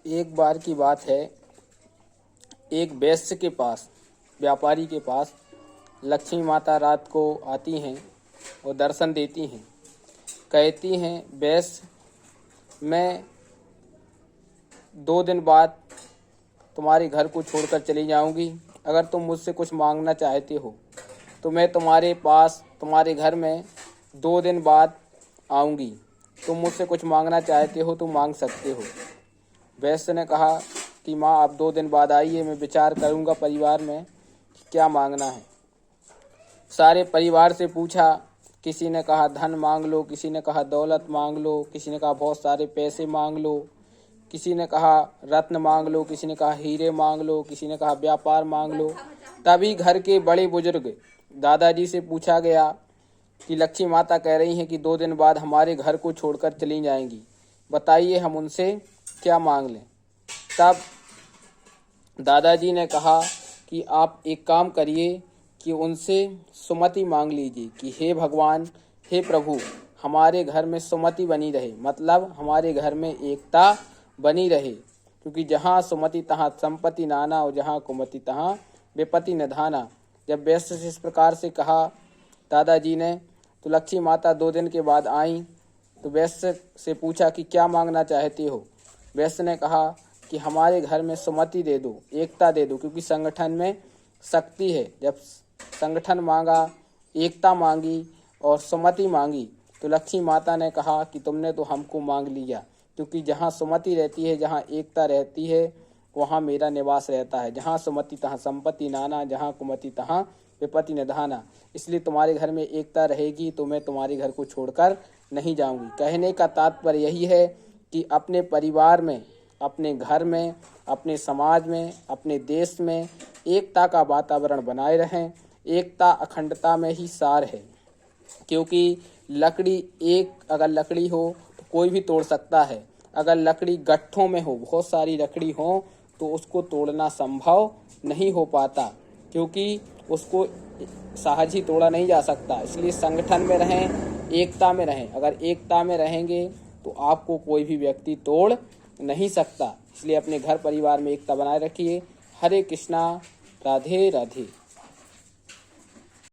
एक बार की बात है, एक वैश्य के पास, व्यापारी के पास लक्ष्मी माता रात को आती हैं और दर्शन देती हैं। कहती हैं, वैश्य, मैं 2 दिन बाद तुम्हारे घर को छोड़कर चली जाऊंगी। अगर तुम मुझसे कुछ मांगना चाहते हो तो मैं तुम्हारे पास, तुम्हारे घर में 2 दिन बाद आऊंगी। तुम मुझसे कुछ मांगना चाहते हो तो मांग सकते हो। वैश्य ने कहा कि माँ, आप 2 दिन बाद आइए, मैं विचार करूंगा परिवार में कि क्या मांगना है। सारे परिवार से पूछा, किसी ने कहा धन मांग लो, किसी ने कहा दौलत मांग लो, किसी ने कहा बहुत सारे पैसे मांग लो, किसी ने कहा रत्न मांग लो, किसी ने कहा हीरे मांग लो, किसी ने कहा व्यापार मांग लो। तभी घर के बड़े बुजुर्ग दादाजी से पूछा गया कि लक्ष्मी माता कह रही हैं कि 2 दिन बाद हमारे घर को छोड़कर चली जाएंगी, बताइए हम उनसे क्या मांग लें। तब दादाजी ने कहा कि आप एक काम करिए कि उनसे सुमति मांग लीजिए कि हे भगवान, हे प्रभु, हमारे घर में सुमति बनी रहे, मतलब हमारे घर में एकता बनी रहे। क्योंकि जहाँ सुमति तहाँ संपत्ति नाना और जहाँ कुमति तहाँ विपत्ति निधाना। जब वैश्य से इस प्रकार से कहा दादाजी ने, तो लक्ष्मी माता 2 दिन के बाद आई। तो वैश्य से पूछा कि क्या मांगना चाहते हो। वैश्य ने कहा कि हमारे घर में सुमति दे दो, एकता दे दो, क्योंकि संगठन में शक्ति है। जब संगठन मांगा, एकता मांगी और सुमति मांगी, तो लक्ष्मी माता ने कहा कि तुमने तो हमको मांग लिया, क्योंकि जहाँ सुमति रहती है, जहाँ एकता रहती है, वहाँ मेरा निवास रहता है। जहाँ सुमति तहाँ संपत्ति नाना, जहाँ कुमति तहाँ विपत्ति निधाना। इसलिए तुम्हारे घर में एकता रहेगी तो मैं तुम्हारे घर को छोड़कर नहीं जाऊंगी। कहने का तात्पर्य यही है कि अपने परिवार में, अपने घर में, अपने समाज में, अपने देश में एकता का वातावरण बनाए रहें। एकता अखंडता में ही सार है। क्योंकि लकड़ी एक, अगर लकड़ी हो तो कोई भी तोड़ सकता है। अगर लकड़ी गट्ठों में हो, बहुत सारी लकड़ी हो, तो उसको तोड़ना संभव नहीं हो पाता, क्योंकि उसको सहज ही तोड़ा नहीं जा सकता। इसलिए संगठन में रहें, एकता में रहें। अगर एकता में रहेंगे तो आपको कोई भी व्यक्ति तोड़ नहीं सकता। इसलिए अपने घर परिवार में एकता बनाए रखिए। हरे कृष्णा, राधे राधे।